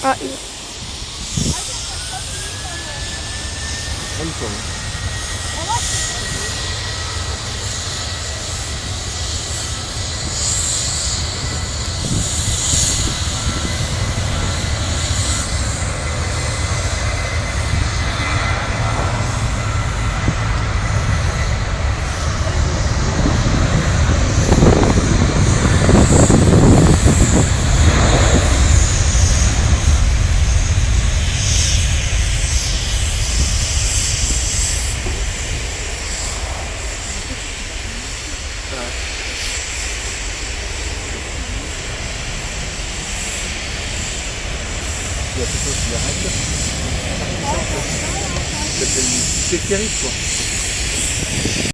Ah, iyi. Comme ça. Hein. Il y a quelque chose qui arrête. C'est terrible quoi.